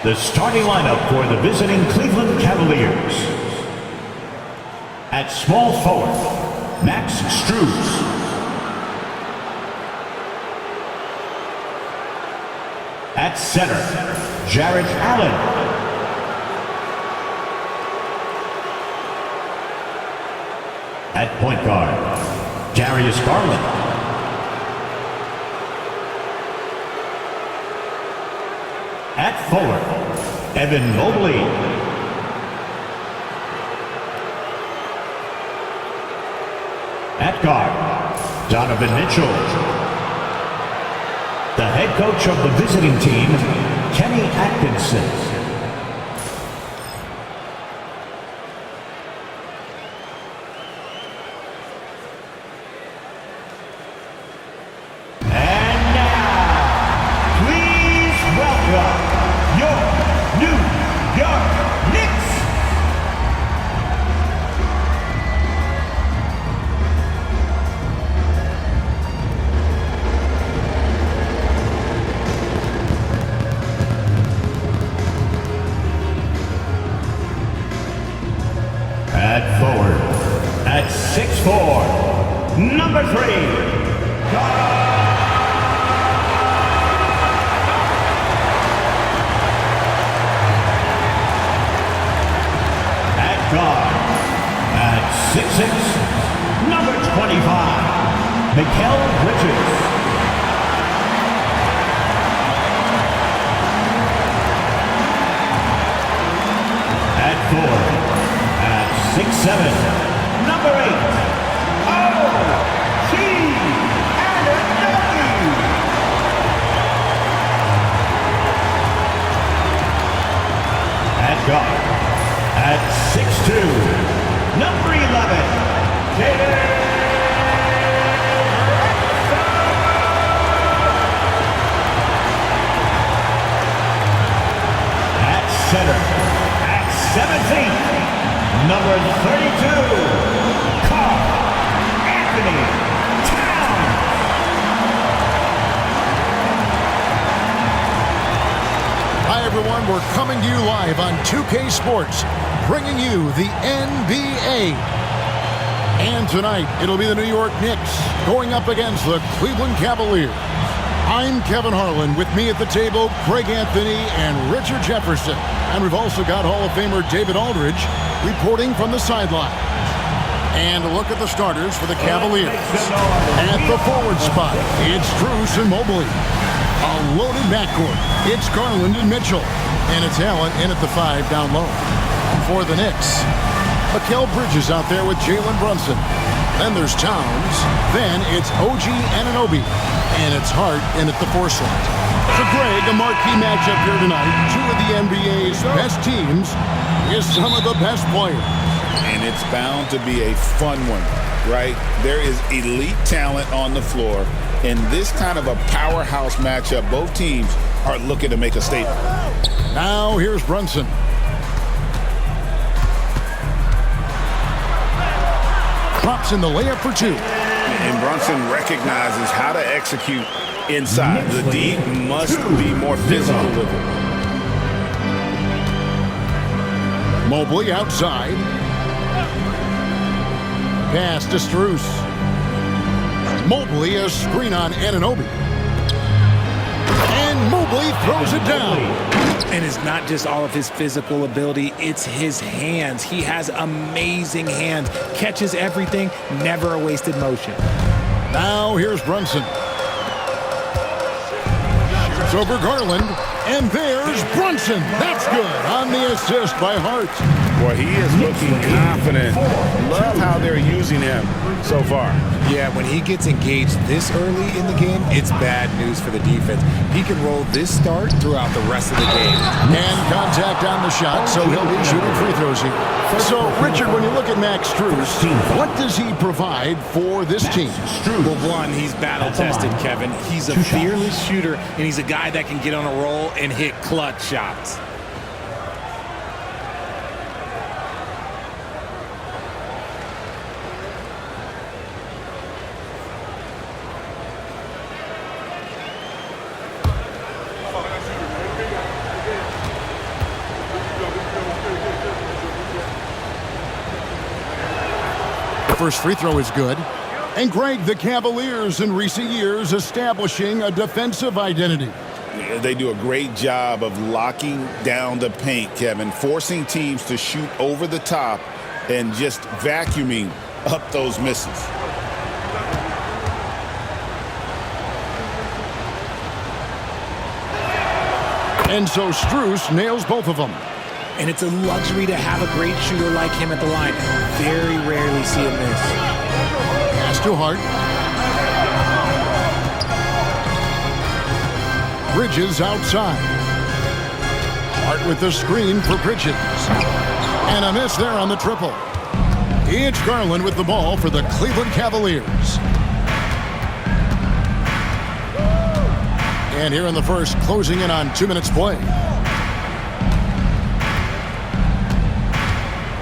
The starting lineup for the visiting Cleveland Cavaliers. At small forward, Max Struz. At center, Jarrett Allen. At point guard, Darius Garland. At forward, Evan Mobley. At guard, Donovan Mitchell. The head coach of the visiting team, Kenny Atkinson. And now, please welcome your New York Knicks. At forward, at 6'4", number 3, at guard, at 6'6", number 25, Mikal Bridges. At forward, 6'7", number 8, Anunoby. At guard, at 6'2", number 11, at center, at 7'8", number 32, Anthony Towns. Hi everyone, we're coming to you live on 2K Sports, bringing you the NBA. And tonight, it'll be the New York Knicks going up against the Cleveland Cavaliers. I'm Kevin Harlan. With me at the table, Craig Anthony and Richard Jefferson. And we've also got Hall of Famer David Aldridge reporting from the sideline. And a look at the starters for the Cavaliers. At the forward spot, it's Struz and Mobley. A loaded backcourt, it's Garland and Mitchell. And it's Allen in at the 5 down low. For the Knicks, Mikal Bridges out there with Jalen Brunson. Then there's Towns. Then it's OG Anunoby. And it's Hart in at the 4 slot. So Greg, a marquee matchup here tonight. Two of the NBA's best teams is some of the best players. And it's bound to be a fun one, right? There is elite talent on the floor. In this kind of a powerhouse matchup, both teams are looking to make a statement. Now here's Brunson. Drops in the layup for 2. And Brunson recognizes how to execute inside. The D must be more physical with it. Mobley outside. Pass to Struz. Mobley, a screen on Anunoby. And Mobley throws it down. And it's not just all of his physical ability, it's his hands. He has amazing hands. Catches everything, never a wasted motion. Now here's Brunson. Shoots over Garland. And there's Brunson. That's good on the assist by Hart. Boy, he is looking confident. Love how they're using him so far. Yeah, when he gets engaged this early in the game, it's bad news for the defense. He can roll this start throughout the rest of the game. And contact on the shot, so he'll be shooting free throws here. So, Richard, when you look at Max Struz, what does he provide for this team? Well, one, he's battle-tested, Kevin. He's a fearless shooter, and he's a guy that can get on a roll and hit clutch shots. first free throw is good. And Greg, the Cavaliers in recent years establishing a defensive identity. They do a great job of locking down the paint, Kevin, forcing teams to shoot over the top and just vacuuming up those misses. And so Strus nails both of them. And it's a luxury to have a great shooter like him at the line. Very rarely see a miss. Pass to Hart. Bridges outside. Hart with the screen for Bridges. And a miss there on the triple. It's Garland with the ball for the Cleveland Cavaliers. And here in the first, closing in on 2 minutes play.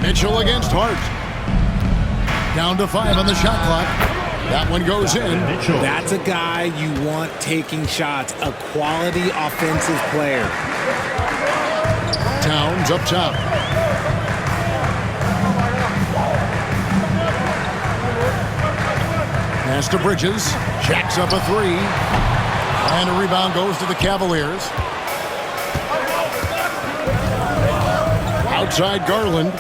Mitchell against Hart. Down to 5 on the shot clock. That one goes in. That's a guy you want taking shots. A quality offensive player. Towns up top. Pass to Bridges. Jacks up a three. And a rebound goes to the Cavaliers. Outside Garland.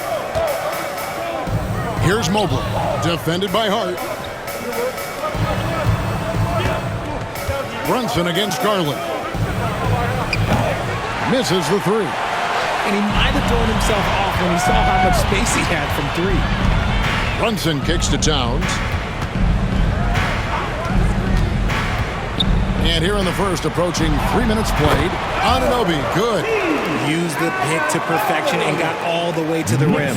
Here's Mobley. Defended by Hart. Brunson against Garland. Misses the three. And he might have thrown himself off when he saw how much space he had from three. Brunson kicks to Towns. And here in the first, approaching 3 minutes played. Anunoby, good. Used the pick to perfection and got all the way to the rim.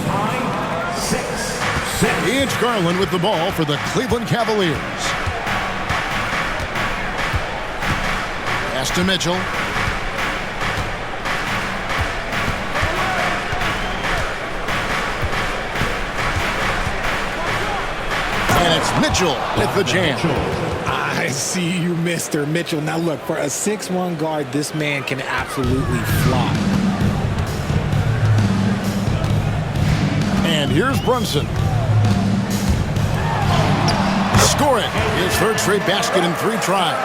It's Garland with the ball for the Cleveland Cavaliers. Pass to Mitchell. And it's Mitchell with the jam. I see you, Mr. Mitchell. Now look, for a 6'1" guard, this man can absolutely fly. And here's Brunson. Scoring his third straight basket in 3 tries.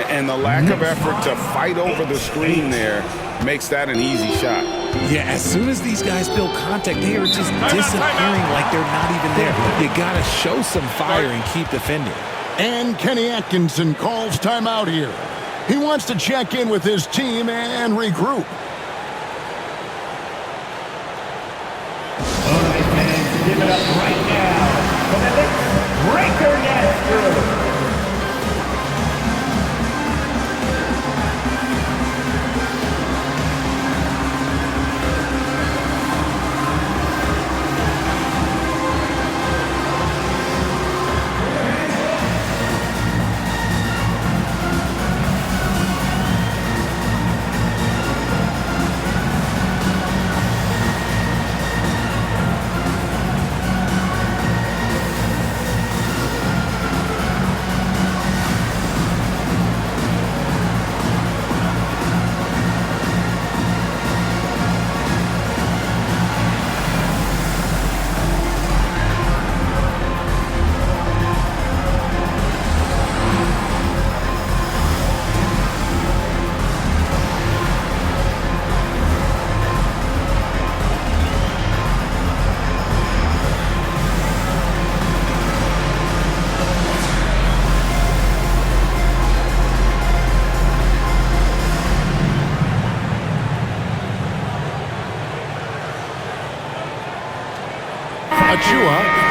And the lack of effort to fight over the screen there makes that an easy shot. Yeah, as soon as these guys feel contact, they are just disappearing like they're not even there. You got to show some fire and keep defending. And Kenny Atkinson calls timeout here. He wants to check in with his team and regroup. All right, fans, give it up right now for the Knicks Breaker Net crew.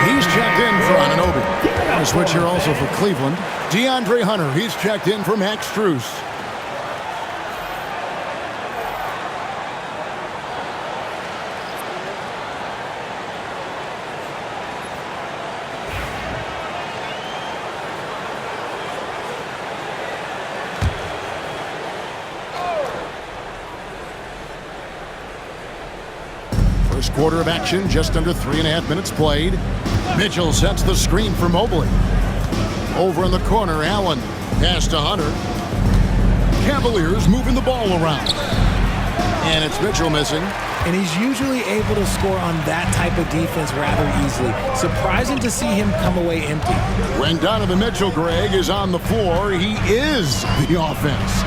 He's checked in for Anunoby. A switch here also for Cleveland. DeAndre Hunter, he's checked in for Max Strus. First quarter of action, just under 3.5 minutes played. Mitchell sets the screen for Mobley. Over in the corner, Allen. Pass to Hunter. Cavaliers moving the ball around. And it's Mitchell missing. and he's usually able to score on that type of defense rather easily. Surprising to see him come away empty. When Donovan Mitchell, Greg, is on the floor, he is the offense.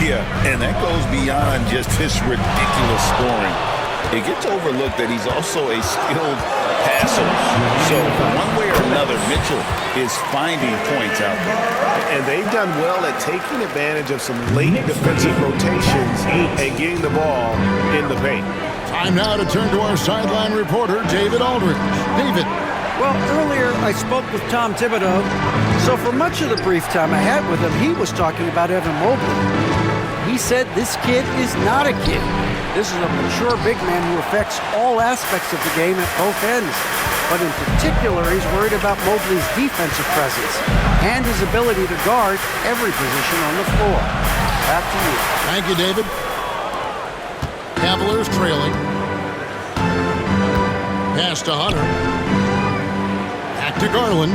Yeah, and that goes beyond just his ridiculous scoring. It gets overlooked that he's also a skilled passer. So one way or another, Mitchell is finding points out there. And they've done well at taking advantage of some late defensive rotations and getting the ball in the paint. Time now to turn to our sideline reporter, David Aldridge. David. Well, earlier I spoke with Tom Thibodeau, so for much of the brief time I had with him, he was talking about Evan Mobley. He said this kid is not a kid. This is a mature big man who affects all aspects of the game at both ends. But in particular, he's worried about Mobley's defensive presence and his ability to guard every position on the floor. Back to you. Thank you, David. Cavaliers trailing. Pass to Hunter. Back to Garland.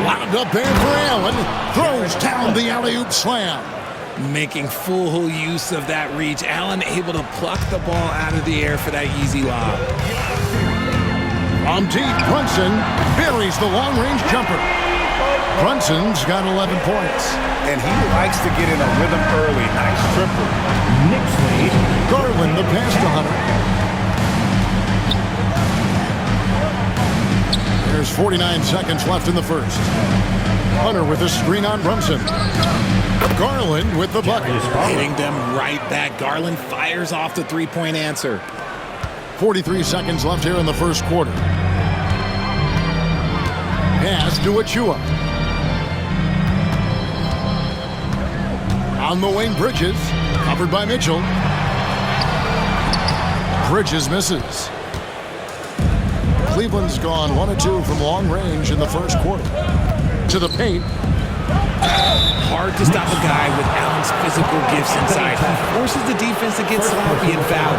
Wound up there for Allen. Throws down the alley-oop slam. Making full use of that reach. Allen able to pluck the ball out of the air for that easy lob. From deep, Brunson buries the long-range jumper. Brunson's got 11 points. And he likes to get in a rhythm early. Nice triple. Knicks lead. Garland, the pass to Hunter. There's 49 seconds left in the first. Hunter with a screen on Brunson. Garland with the bucket. Hitting them right back. Garland fires off the three-point answer. 43 seconds left here in the first quarter. Pass to Achua. On the wing, Bridges. Covered by Mitchell. Bridges misses. Cleveland's gone 1 of 2 from long range in the first quarter. To the paint. Hard to stop a guy with Allen's physical gifts inside. He forces the defense to get sloppy and foul.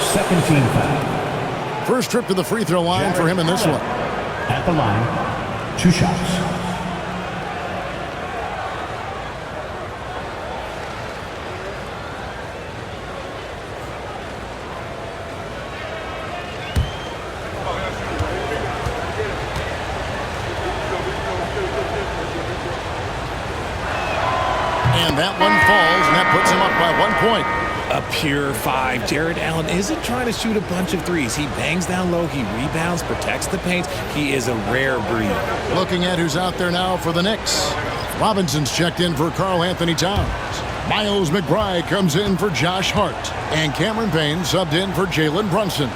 Second team foul. First trip to the free throw line for him in this one. At the line, 2 shots. And that one falls, and that puts him up by 1 point. A pure 5. Jared Allen isn't trying to shoot a bunch of threes. He bangs down low, he rebounds, protects the paint. He is a rare breed. Looking at who's out there now for the Knicks. Robinson's checked in for Karl Anthony Towns. Miles McBride comes in for Josh Hart. And Cameron Payne subbed in for Jalen Brunson.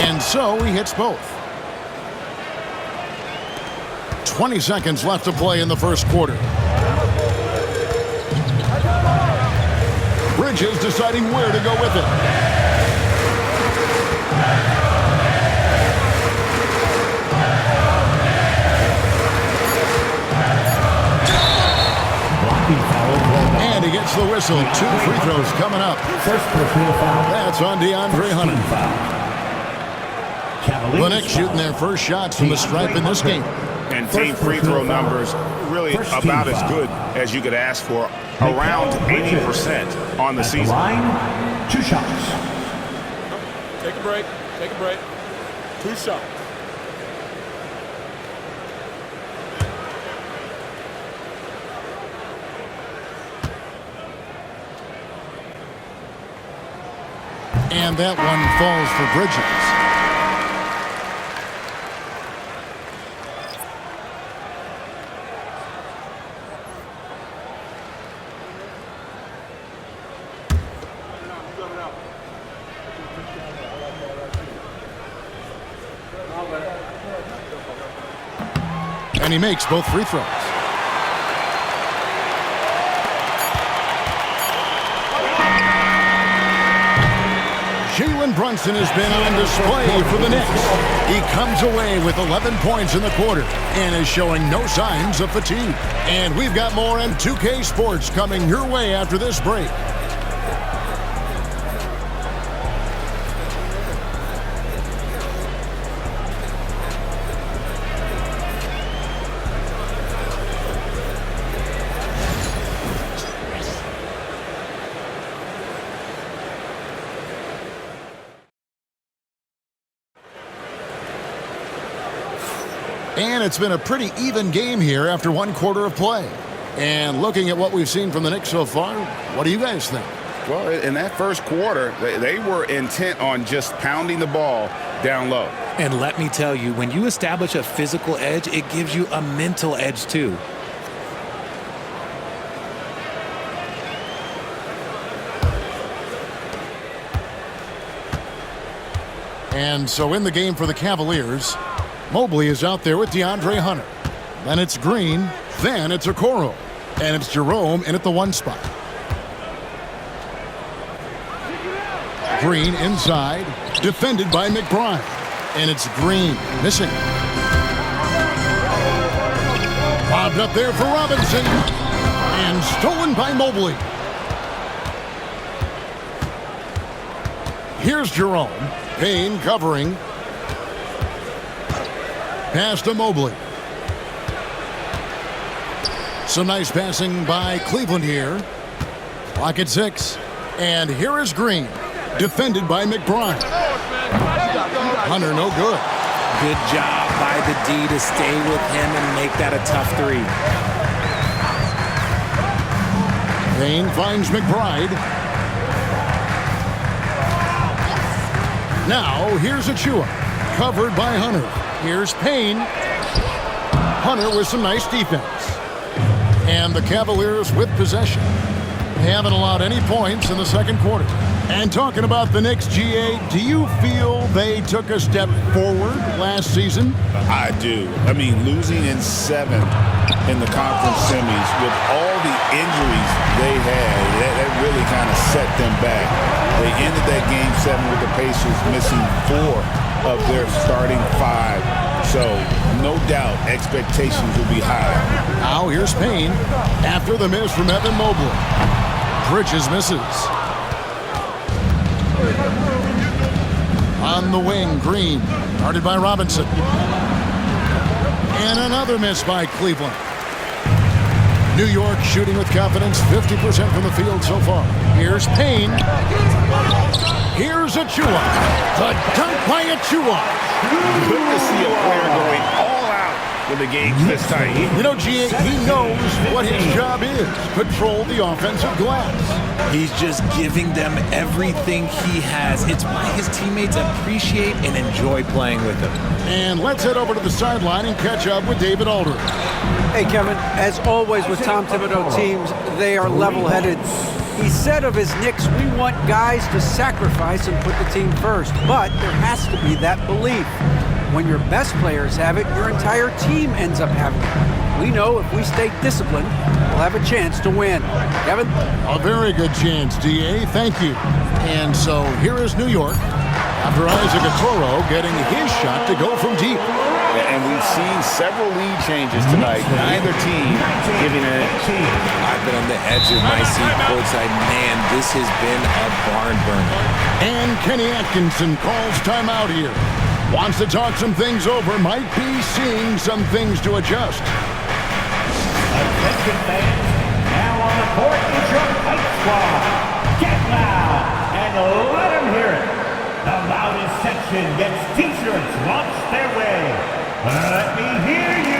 And so he hits both. 20 seconds left to play in the first quarter. Bridges deciding where to go with it. And he gets the whistle. 2 free throws coming up. First personal foul. That's on DeAndre Hunter. The Knicks shooting their first shots from the stripe in this game. And team free throw numbers really about as good as you could ask for. Around 80% on the season. Line, 2 shots. Take a break. Take a break. 2 shots. And that one falls for Bridges. And he makes both free throws. Jalen Brunson has been on display for the Knicks. He comes away with 11 points in the quarter and is showing no signs of fatigue. And we've got more on 2K Sports coming your way after this break. And it's been a pretty even game here after one quarter of play. And looking at what we've seen from the Knicks so far, what do you guys think? Well, in that first quarter, they were intent on just pounding the ball down low. And let me tell you, when you establish a physical edge, it gives you a mental edge too. And so in the game for the Cavaliers, Mobley is out there with DeAndre Hunter. Then it's Green. Then it's Okoro. And it's Jerome in at the 1 spot. Green inside. Defended by McBride. And it's Green missing. Bobbed up there for Robinson. And stolen by Mobley. Here's Jerome. Payne covering. Pass to Mobley. Some nice passing by Cleveland here. Clock at 6. And here is Green. Defended by McBride. Hunter no good. Good job by the D to stay with him and make that a tough 3. Payne finds McBride. Now here's Achua. Covered by Hunter. Here's Payne. Hunter with some nice defense. And the Cavaliers with possession. They haven't allowed any points in the second quarter. And talking about the Knicks, GA, do you feel they took a step forward last season? I do. I mean, losing in 7 in the conference semis with all the injuries they had, that really kind of set them back. They ended that game 7 with the Pacers missing 4 of their starting 5. So, no doubt, expectations will be high. Now here's Payne after the miss from Evan Mobley. Bridges misses. On the wing, Green, guarded by Robinson. And another miss by Cleveland. New York shooting with confidence, 50% from the field so far. Here's Payne. Here's Achua. The dunk by Achua. Good to see a player going all out when the game's this tight. You know, GA, he knows what his job is. Control the offensive glass. He's just giving them everything he has. It's why his teammates appreciate and enjoy playing with him. And let's head over to the sideline and catch up with David Aldridge. Hey, Kevin, as always with Tom Thibodeau teams, they are level-headed. He said of his Knicks, we want guys to sacrifice and put the team first. But there has to be that belief. When your best players have it, your entire team ends up having it. We know if we stay disciplined, we'll have a chance to win. Kevin? A very good chance, DA. Thank you. And so here is New York after Isaac Okoro getting his shot to go from deep. And we've seen several lead changes tonight. Neither team giving it. I've been on the edge of my seat courtside. Man, this has been a barn burner. And Kenny Atkinson calls timeout here. Wants to talk some things over. Might be seeing some things to adjust. Attention fans, now on the court is your Fight Squad. Get loud and let them hear it. The loudest section gets t-shirts launched their way. Let me hear you.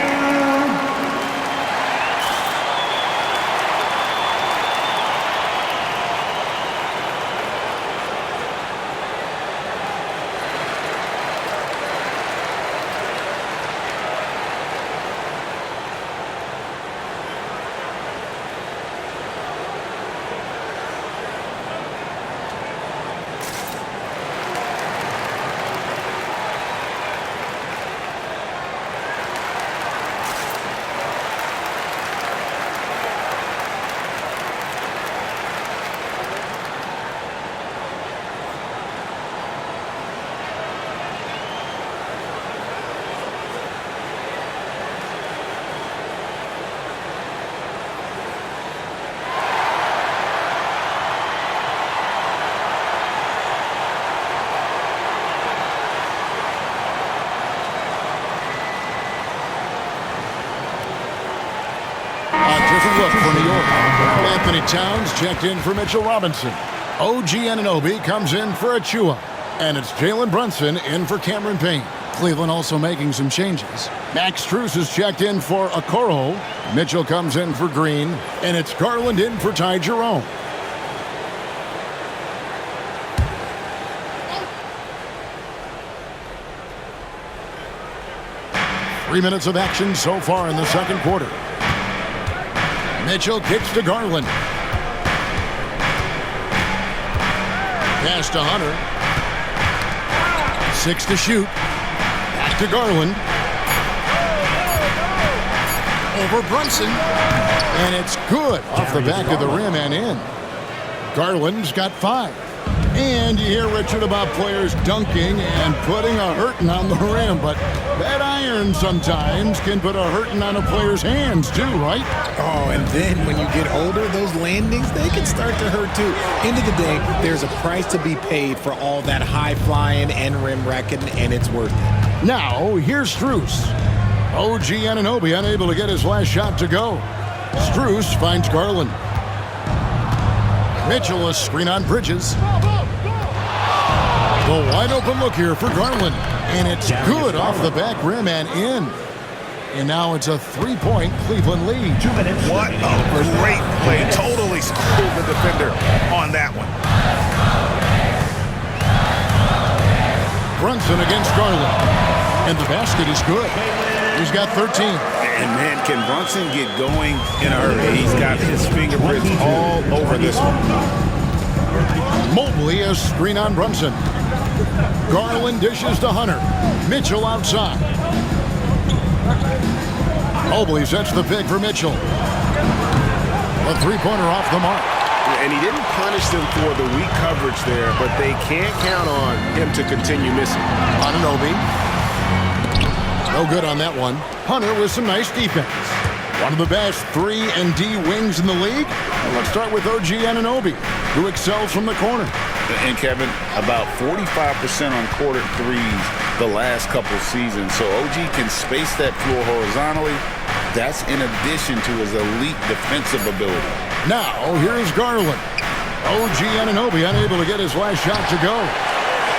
Different look for New York. Anthony Towns checked in for Mitchell Robinson. OG Anunoby comes in for Achua. And it's Jalen Brunson in for Cameron Payne. Cleveland also making some changes. Max Strus is checked in for Okoro. Mitchell comes in for Green. And it's Garland in for Ty Jerome. Three minutes of action so far in the second quarter. Mitchell kicks to Garland. Pass to Hunter. 6 to shoot. Back to Garland. Over Brunson. And it's good off the back of the rim and in. Garland's got 5. And you hear, Richard, about players dunking and putting a hurting on the rim, but that iron sometimes can put a hurting on a player's hands too, right? Oh, and then when you get older, those landings, they can start to hurt too. End of the day, there's a price to be paid for all that high flying and rim wrecking, and it's worth it. Now, here's Strus. OG Anunoby unable to get his last shot to go. Strus finds Garland. Mitchell a screen on Bridges. The wide open look here for Garland. And it's good off the back rim and in. And now it's a 3-point Cleveland lead. 2 minutes. What a great play. Totally schooled the defender on that one. Brunson against Garland. And the basket is good. He's got 13. And man, can Brunson get going in a hurry? He's got his fingerprints all over this one. Mobley a screen on Brunson. Garland dishes to Hunter. Mitchell outside. Mobley sets the pick for Mitchell. A three-pointer off the mark. And he didn't punish them for the weak coverage there, but they can't count on him to continue missing. Anunoby. No good on that one. Hunter with some nice defense. One of the best 3 and D wings in the league. And let's start with OG Anunoby, who excels from the corner. And Kevin, about 45% on quarter threes the last couple seasons. So OG can space that floor horizontally. That's in addition to his elite defensive ability. Now, here's Garland. OG Anunoby unable to get his last shot to go.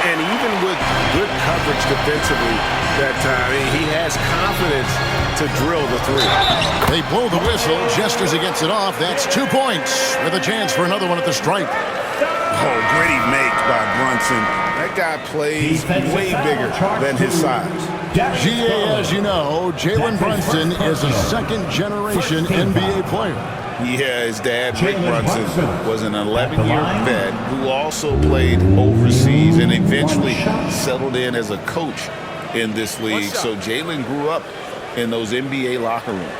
And even with good coverage defensively that time, he has confidence to drill the three. They blow the whistle just as he gets it off. That's 2 points with a chance for another one at the stripe. Oh, gritty make by Brunson. That guy plays way bigger than his size. GA, as you know, Jalen Brunson is a second-generation NBA player. Yeah, his dad, Rick Brunson, was an 11-year vet who also played overseas and eventually settled in as a coach in this league. So Jalen grew up in those NBA locker rooms.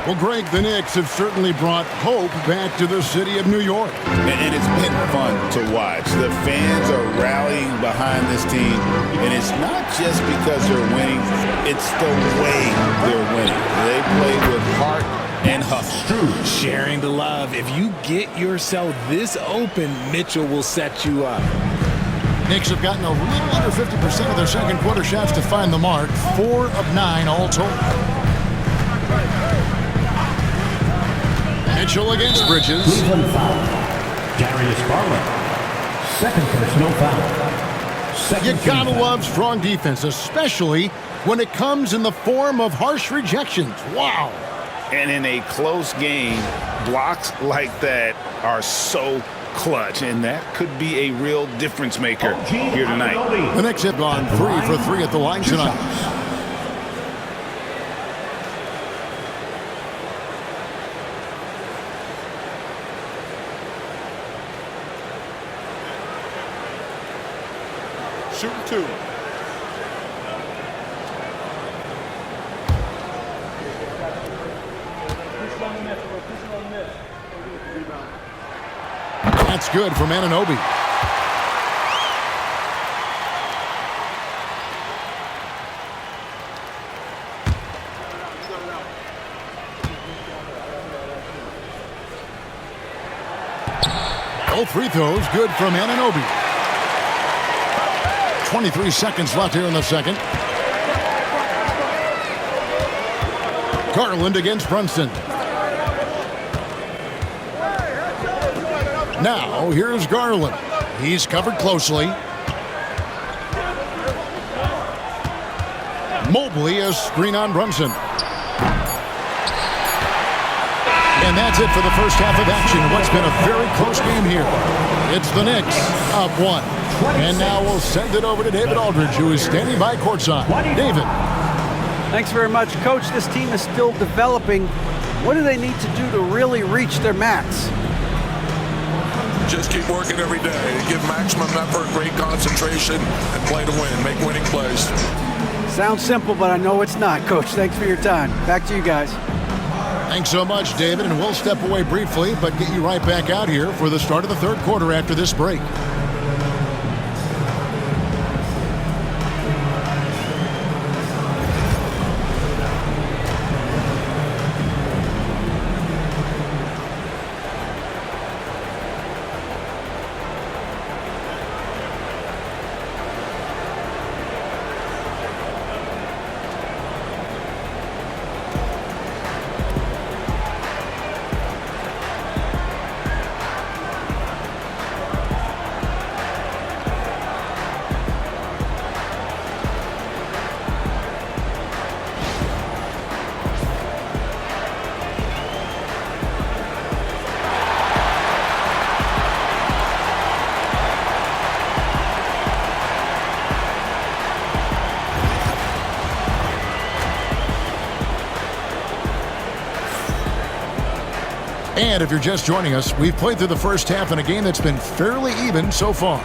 Well, Greg, the Knicks have certainly brought hope back to the city of New York. And it's been fun to watch. The fans are rallying behind this team. And it's not just because they're winning. It's the way they're winning. They play with heart and hustle. Sharing the love. If you get yourself this open, Mitchell will set you up. Knicks have gotten a little under 50% of their second quarter shots to find the mark. 4 of 9 all told. Mitchell against Bridges. Cleveland foul. Darius Garland. Second personal foul. You gotta love strong defense, especially when it comes in the form of harsh rejections. Wow. And in a close game, blocks like that are so clutch, and that could be a real difference maker here tonight. The Knicks have gone 3 for 3 at the line tonight. Shooting 2. That's good from Anunoby. Both free throws good from Anunoby. 23 seconds left here in the second. Garland against Brunson. Now, here's Garland. He's covered closely. Mobley a screen on Brunson. And that's it for the first half of action. What's been a very close game here. It's the Knicks up 1. And now we'll send it over to David Aldridge, who is standing by courtside. David. Thanks very much, Coach. This team is still developing. What do they need to do to really reach their max? Just keep working every day. Give maximum effort, great concentration, and play to win. Make winning plays. Sounds simple, but I know it's not, Coach. Thanks for your time. Back to you guys. Thanks so much, David, and we'll step away briefly, but get you right back out here for the start of the third quarter after this break. And if you're just joining us, we've played through the first half in a game that's been fairly even so far.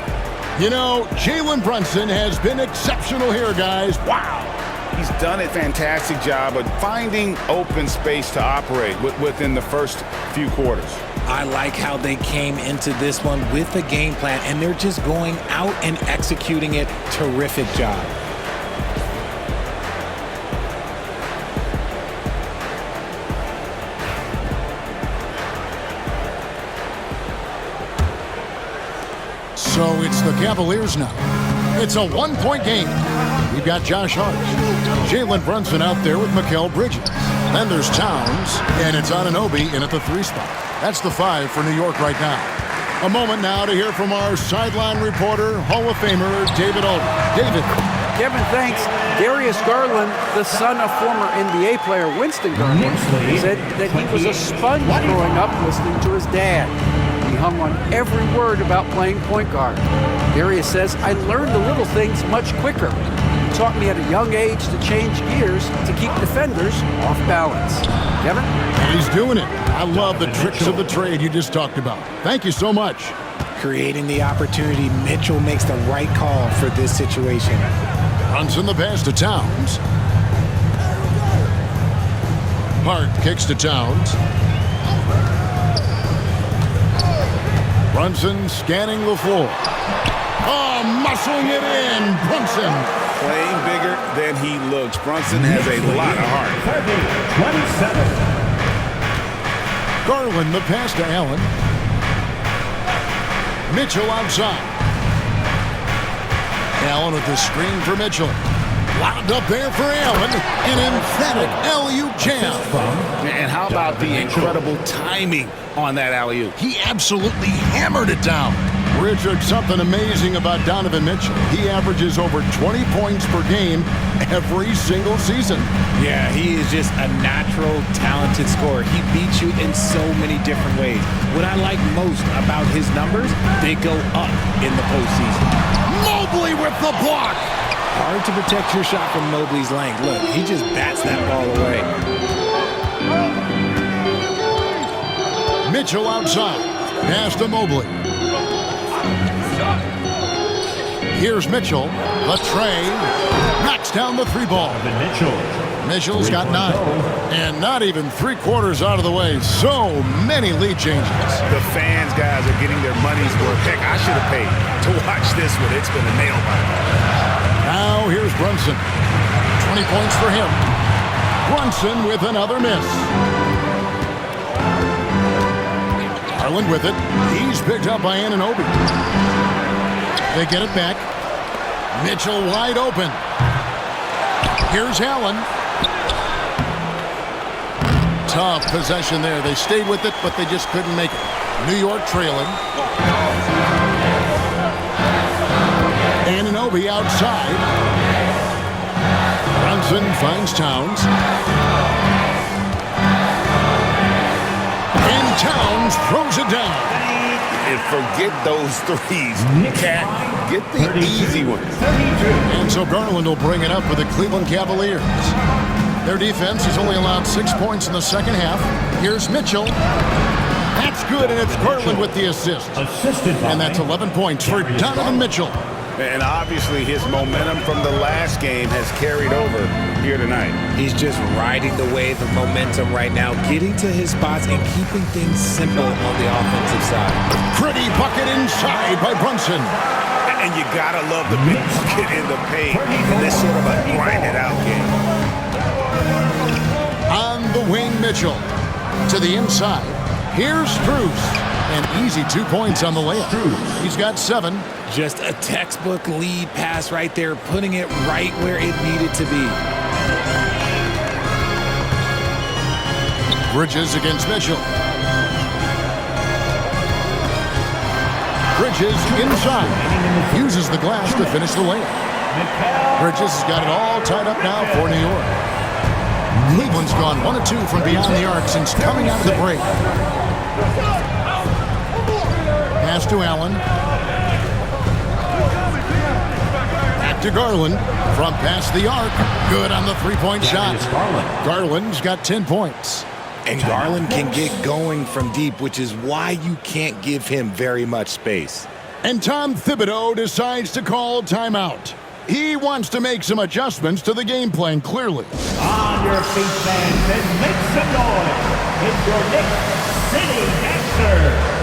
You know, Jalen Brunson has been exceptional here, guys. Wow. He's done a fantastic job of finding open space to operate within the first few quarters. I like how they came into this one with a game plan, and they're just going out and executing it. Terrific job. So it's the Cavaliers now. It's a one-point game. We've got Josh Hart. Jalen Brunson out there with Mikal Bridges. Then there's Towns, and it's Anunoby in at the 3 spot. That's the 5 for New York right now. A moment now to hear from our sideline reporter, Hall of Famer David Aldridge. David. Kevin, thanks. Darius Garland, the son of former NBA player Winston Garland, said that he was a sponge growing up listening to his dad. He hung on every word about playing point guard. Darius says, I learned the little things much quicker. He taught me at a young age to change gears to keep defenders off balance. Kevin? He's doing it. I love the tricks of the trade you just talked about. Thank you so much. Creating the opportunity, Mitchell makes the right call for this situation. Brunson the pass to Towns. Hart kicks to Towns. Brunson scanning the floor. Oh, muscling it in. Brunson. Playing bigger than he looks. Brunson has a lot of heart. 27. Garland the pass to Allen. Mitchell outside. Allen with the screen for Mitchell. Lobbed up there for Allen. An emphatic alley-oop jam. And how about the incredible timing on that alley-oop? He absolutely hammered it down. Richard, something amazing about Donovan Mitchell. He averages over 20 points per game every single season. Yeah, he is just a natural, talented scorer. He beats you in so many different ways. What I like most about his numbers, they go up in the postseason. Mobley with the block. Hard to protect your shot from Mobley's length. Look, he just bats that ball away. Mitchell outside. Pass to Mobley. Here's Mitchell. The tray. Knocks down the 3 ball. Mitchell's got 9. And not even 3/4 out of the way. So many lead changes. The fans, guys, are getting their money's worth. Heck, I should have paid to watch this one. It's been a nail-biter. Now here's Brunson. 20 points for him. Brunson with another miss. Garland with it. He's picked up by Anunoby. They get it back. Mitchell wide open. Here's Allen. Tough possession there. They stayed with it, but they just couldn't make it. New York trailing. Anunoby outside. Brunson finds Towns. And Towns throws it down. And forget those threes. Cat, get the easy ones. And so Garland will bring it up for the Cleveland Cavaliers. Their defense has only allowed 6 points in the second half. Here's Mitchell. That's good, and it's Garland with the assist. And that's 11 points for Donovan Mitchell. And obviously his momentum from the last game has carried over here tonight. He's just riding the wave of momentum right now, getting to his spots and keeping things simple on the offensive side. Pretty bucket inside by Brunson. And you gotta love the big bucket in the paint in this sort of a grinded out game. On the wing, Mitchell. To the inside. Here's Strus. And easy 2 points on the layup. He's got 7. Just a textbook lead pass right there, putting it right where it needed to be. Bridges against Mitchell. Bridges inside. Uses the glass to finish the layup. Bridges has got it all tied up now for New York. Cleveland's gone 1 of 2 from beyond the arc since coming out of the break. Pass to Allen. Back to Garland. From past the arc. Good on the three-point shot. Garland's got 10 points. And Garland can get going from deep, which is why you can't give him very much space. And Tom Thibodeau decides to call timeout. He wants to make some adjustments to the game plan, clearly. On your feet, fans, and make some noise. It's your Knicks City Dancer.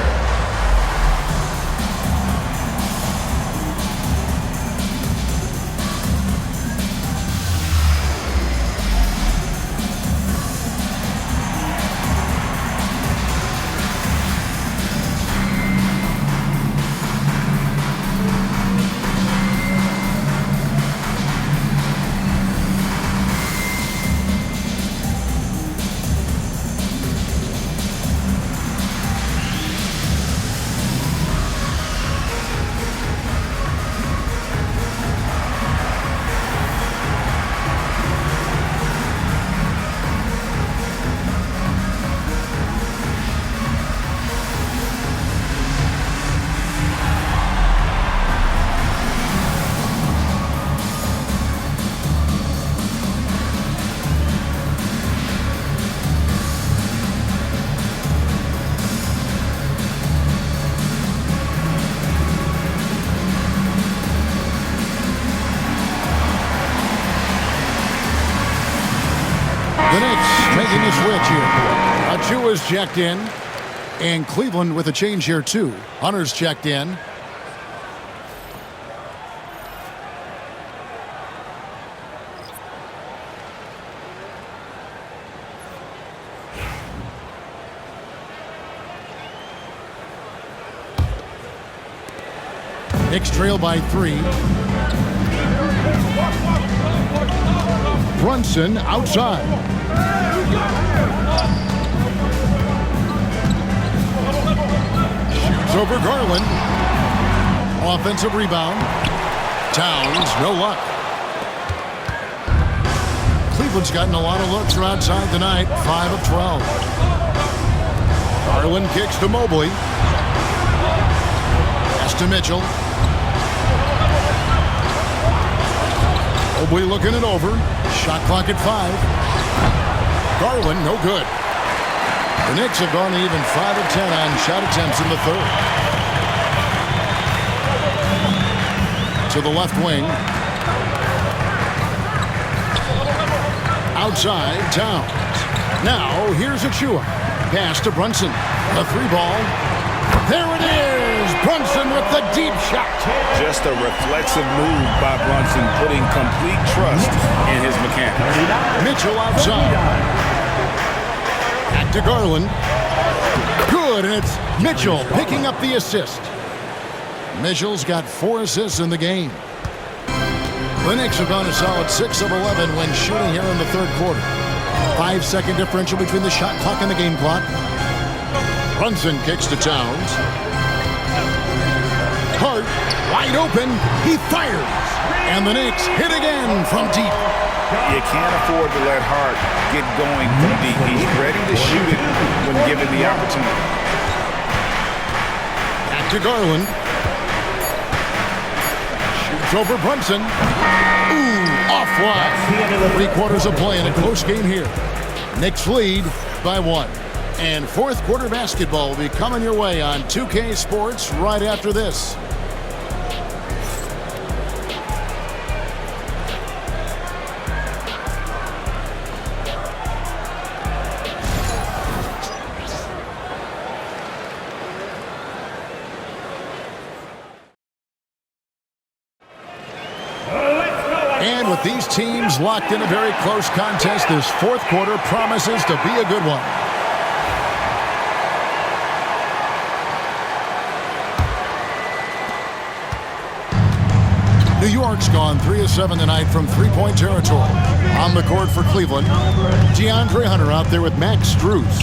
The Knicks making a switch here. Achua's checked in. And Cleveland with a change here, too. Hunter's checked in. Knicks trail by 3. Brunson outside. Shoots over Garland. Offensive rebound. Towns, no luck. Cleveland's gotten a lot of looks from outside tonight. 5 of 12. Garland kicks to Mobley. Pass to Mitchell. Mobley looking it over. Shot clock at 5. Garland, no good. The Knicks have gone even 5 of 10 on shot attempts in the third. To the left wing. Outside, Towns. Now, here's Achua. Pass to Brunson. A 3-ball. There it is! Brunson with the deep shot. Just a reflexive move by Brunson, putting complete trust in his mechanics. Mitchell outside. Back to Garland. Good, and it's Mitchell picking up the assist. Mitchell's got 4 assists in the game. The Knicks have gone a solid 6 of 11 when shooting here in the third quarter. 5-second differential between the shot clock and the game clock. Brunson kicks to Towns. Hart, wide open. He fires. And the Knicks hit again from deep. You can't afford to let Hart get going from deep. He's ready to shoot it when given the opportunity. Back to Garland. Shoots over Brunson. Ooh, offline. 3 quarters of play in a close game here. Knicks lead by 1. And fourth quarter basketball will be coming your way on 2K Sports right after this. And with these teams locked in a very close contest, this fourth quarter promises to be a good one. New York's gone 3 of 7 tonight from three-point territory. On the court for Cleveland, DeAndre Hunter out there with Max Strus.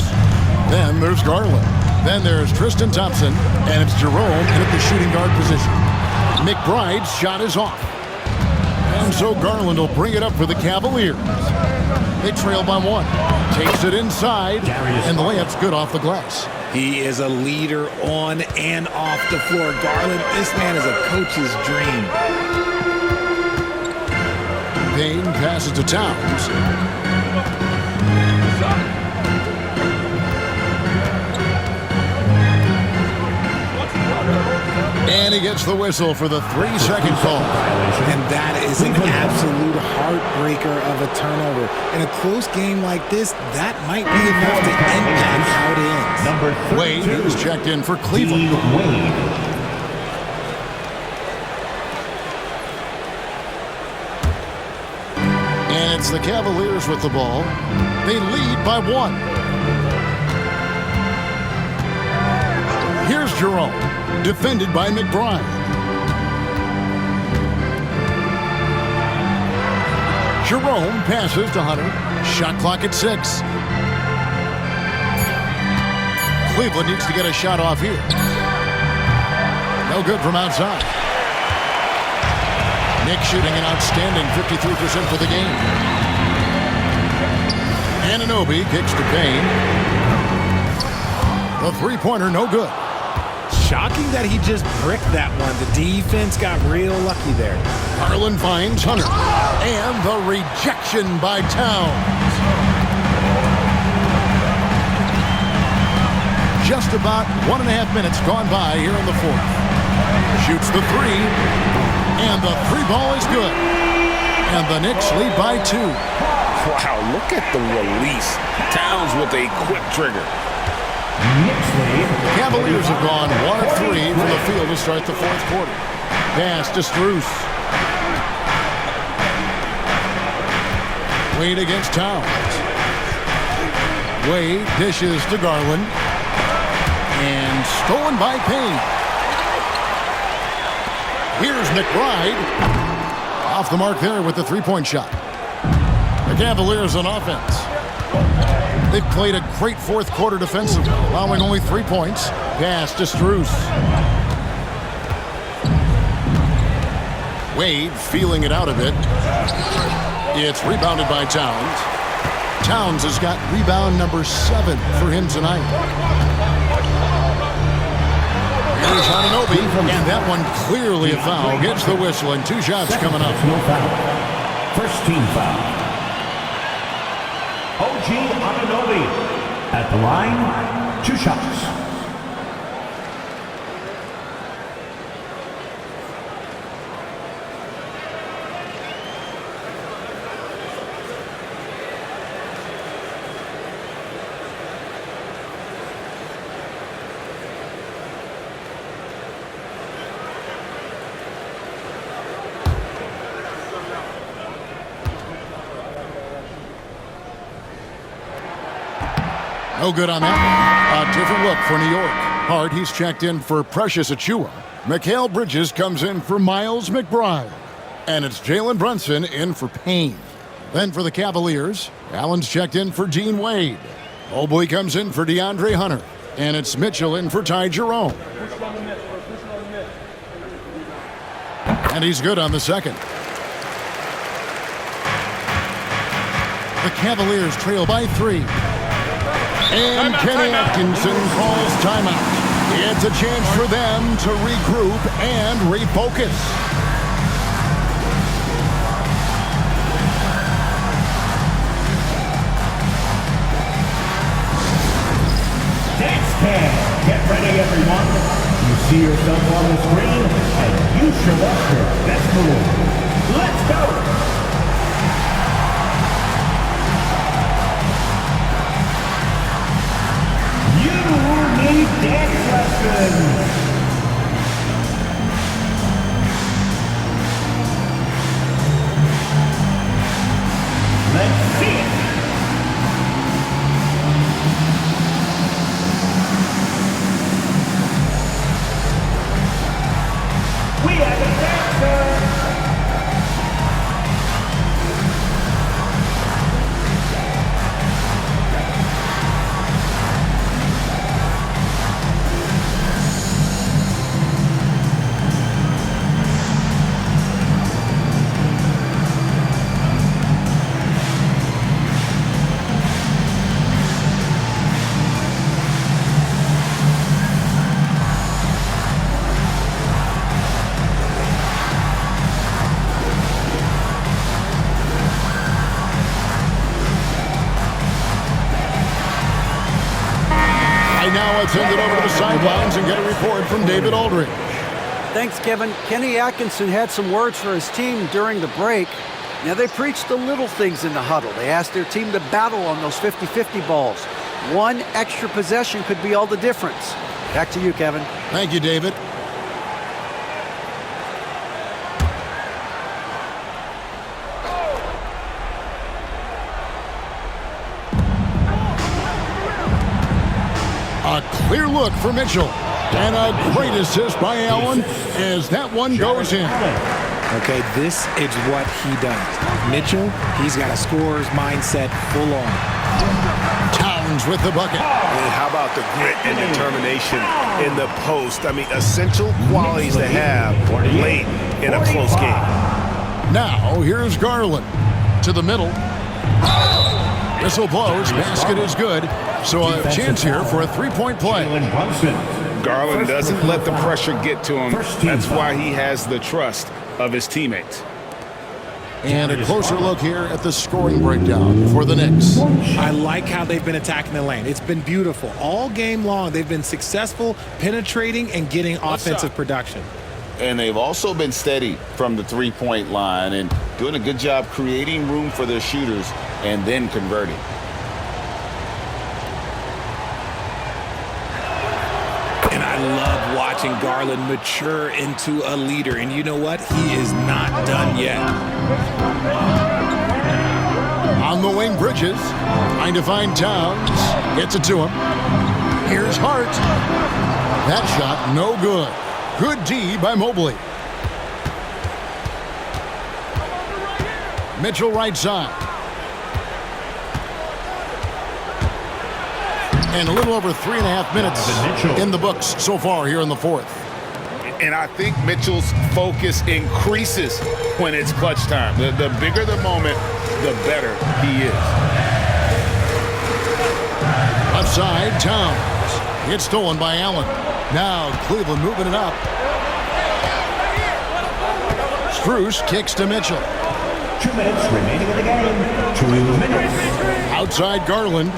Then there's Garland. Then there's Tristan Thompson, and it's Jerome in at the shooting guard position. McBride's shot is off. And so Garland will bring it up for the Cavaliers. They trail by 1. Takes it inside, and the layup's good off the glass. He is a leader on and off the floor. Garland, this man is a coach's dream. Payne passes to Towns. And he gets the whistle for the 3-second call. And that is an absolute heartbreaker of a turnover. In a close game like this, that might be enough to impact how it ends. Number Wade, 32. who's checked in for Cleveland. Wade. And it's the Cavaliers with the ball. They lead by 1. Here's Jerome, defended by McBride. Jerome passes to Hunter. Shot clock at 6. Cleveland needs to get a shot off here. No good from outside. Knicks shooting an outstanding 53% for the game. Anunoby kicks to Payne. The three-pointer no good. Shocking that he just bricked that one. The defense got real lucky there. Garland finds Hunter. And the rejection by Towns. Just about 1.5 minutes gone by here in the fourth. Shoots the 3. And the 3 ball is good. And the Knicks lead by 2. Wow, look at the release. Towns with a quick trigger. The Cavaliers have gone 1 of 3 from the field to start the fourth quarter. Pass to Strus. Wade against Towns. Wade dishes to Garland. And stolen by Payne. Here's McBride. Off the mark there with the three-point shot. The Cavaliers on offense. They've played a great fourth quarter defensively, allowing only 3 points. Pass to Strus. Wade feeling it out a bit. It's rebounded by Towns. Towns has got rebound number 7 for him tonight. Here's Anunoby, and that one clearly a foul. Gets the whistle, and 2 shots coming up. First team foul. OG Anunoby at the line, 2 shots. No good on that. A different look for New York. Hart, he's checked in for Precious Achiuwa. Mikal Bridges comes in for Miles McBride. And it's Jalen Brunson in for Payne. Then for the Cavaliers, Allen's checked in for Dean Wade. Mobley comes in for DeAndre Hunter. And it's Mitchell in for Ty Jerome. And he's good on the second. The Cavaliers trail by 3. And Kenny Atkinson calls timeout. It's a chance for them to regroup and refocus. Get ready, everyone. You see yourself on the screen, and you show us your best move. Let's go! You need dance lessons. Let's see it. We have a dancer! Now let's send it over to the sidelines and get a report from David Aldridge. Thanks, Kevin. Kenny Atkinson had some words for his team during the break. Now, they preached the little things in the huddle. They asked their team to battle on those 50-50 balls. One extra possession could be all the difference. Back to you, Kevin. Thank you, David. A clear look for Mitchell. And a great assist by Allen as that one goes in. Okay, this is what he does. Mitchell, he's got a scorer's mindset full on. Towns with the bucket. And how about the grit and determination in the post? I mean, essential qualities to have late in a close game. Now, here's Garland to the middle. Whistle blows. Basket is good. So a chance here for a three-point play. Garland doesn't let the pressure get to him. That's why he has the trust of his teammates. And a closer look here at the scoring breakdown for the Knicks. I like how they've been attacking the lane. It's been beautiful. All game long, they've been successful penetrating and getting offensive production. And they've also been steady from the three-point line and doing a good job creating room for their shooters and then converting. And I love watching Garland mature into a leader. And you know what? He is not done yet. On the wing, Bridges. Trying to find Towns. Gets it to him. Here's Hart. That shot, no good. Good D by Mobley. Mitchell right side. And a little over 3.5 minutes in the books so far here in the fourth. And I think Mitchell's focus increases when it's clutch time. The bigger the moment, the better he is. Left side, Towns. It's stolen by Allen. Now Cleveland moving it up. Strus kicks to Mitchell. 2 minutes remaining in the game. 2 minutes. Outside Garland.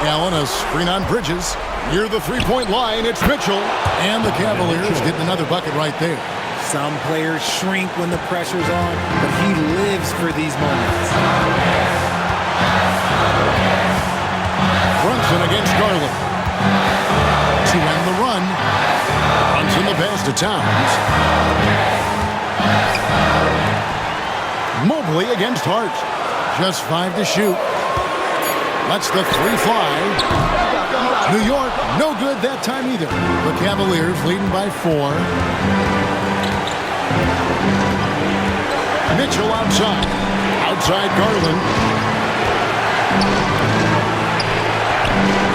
Allen, a screen on Bridges. Near the three-point line, it's Mitchell. And the Cavaliers getting another bucket right there. Some players shrink when the pressure's on, but he lives for these moments. Brunson against Garland. To end the run. Brunson the pass to Towns. Mobley against Hart. Just 5 to shoot. Lets the three fly. New York, no good that time either. The Cavaliers leading by 4. Mitchell outside. Outside Garland.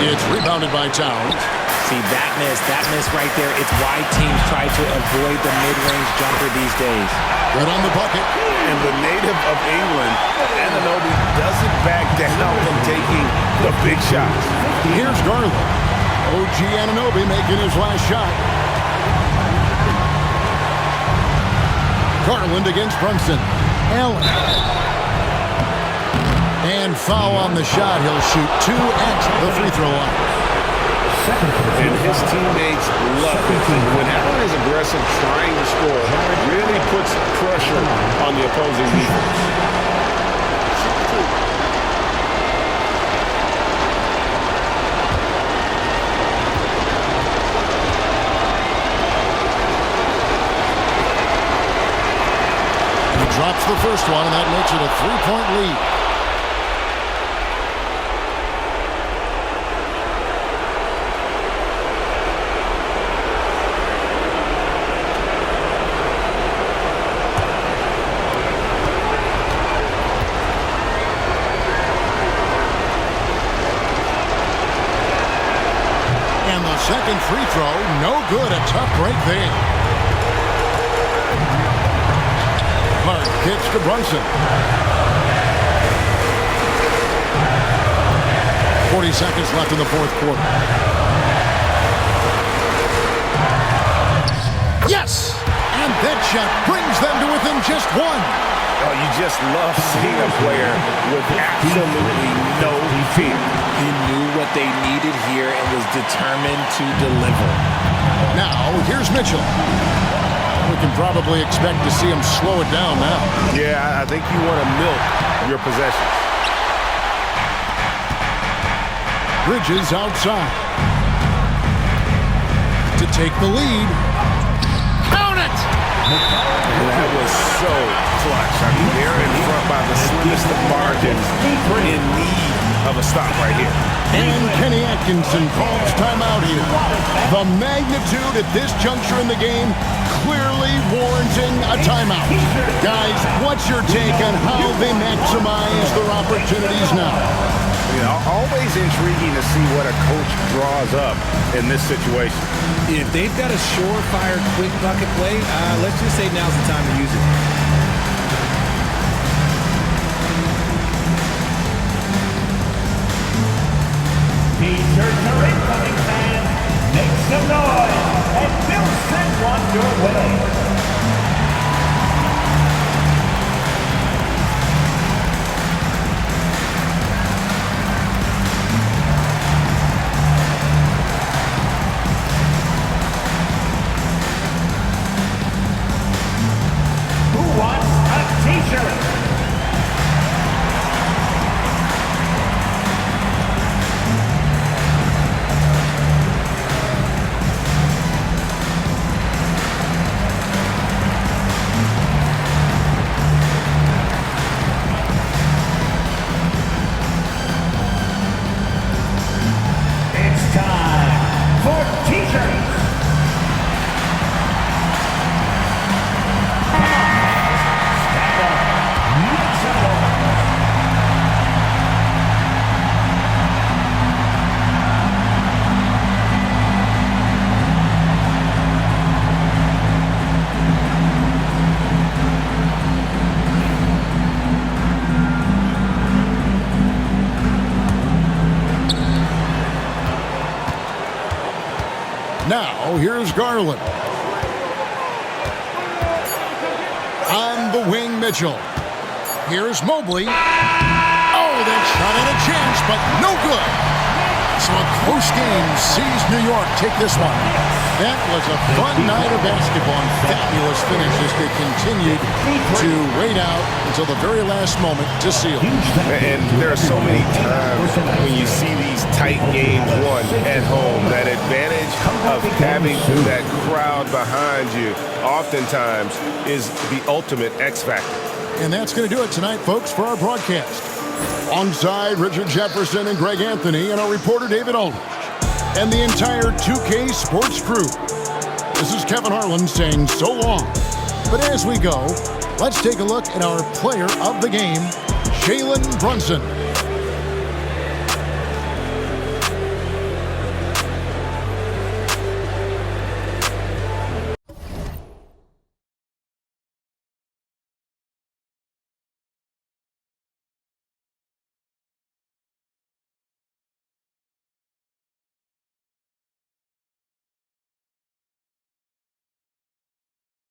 It's rebounded by Towns. See, that miss right there, it's why teams try to avoid the mid-range jumper these days. Good on the bucket. And the native of England, Anunoby, doesn't back down from taking the big shots. Here's Garland. OG Anunoby making his last shot. Garland against Brunson. Allen. And foul on the shot. He'll shoot 2 at the free throw line. And his teammates love it. When Allen is aggressive trying to score, it really puts pressure on the opposing defense. He drops the first one, and that makes it a 3-point lead. Second free throw, no good. A tough break there. Clark kicks to Brunson. 40 seconds left in the fourth quarter. Yes! And that shot brings them to within just one. Oh, you just love seeing a player with absolutely no fear. He knew what they needed here and was determined to deliver. Now, here's Mitchell. We can probably expect to see him slow it down now. Yeah, I think you want to milk your possessions. Bridges outside. To take the lead. Count it! That was so clutch. I mean, they're in front by the slimmest of margins, in need of a stop right here. And Kenny Atkinson calls timeout here. The magnitude at this juncture in the game clearly warranting a timeout. Guys, what's your take on how they maximize their opportunities now? You know, always intriguing to see what a coach draws up in this situation. If they've got a surefire quick bucket play, let's just say now's the time to use it. T-shirts are incoming, fans. Make some noise, and we'll send one your way. Who wants a T-shirt? It's time for T-shirts. Stand up. Make some noise. Now, here's Garland. On the wing, Mitchell. Here's Mobley. Oh, that shot had a chance, but no good. So a close game sees New York take this one. That was a fun night of basketball and fabulous finish as they continued to wait out until the very last moment to seal. And there are so many times when you see these tight games won at home, that advantage of having that crowd behind you oftentimes is the ultimate X factor. And that's going to do it tonight, folks, for our broadcast. Alongside Richard Jefferson and Greg Anthony and our reporter David Aldridge and the entire 2K Sports crew. This is Kevin Harlan saying so long. But as we go, let's take a look at our player of the game, Jalen Brunson.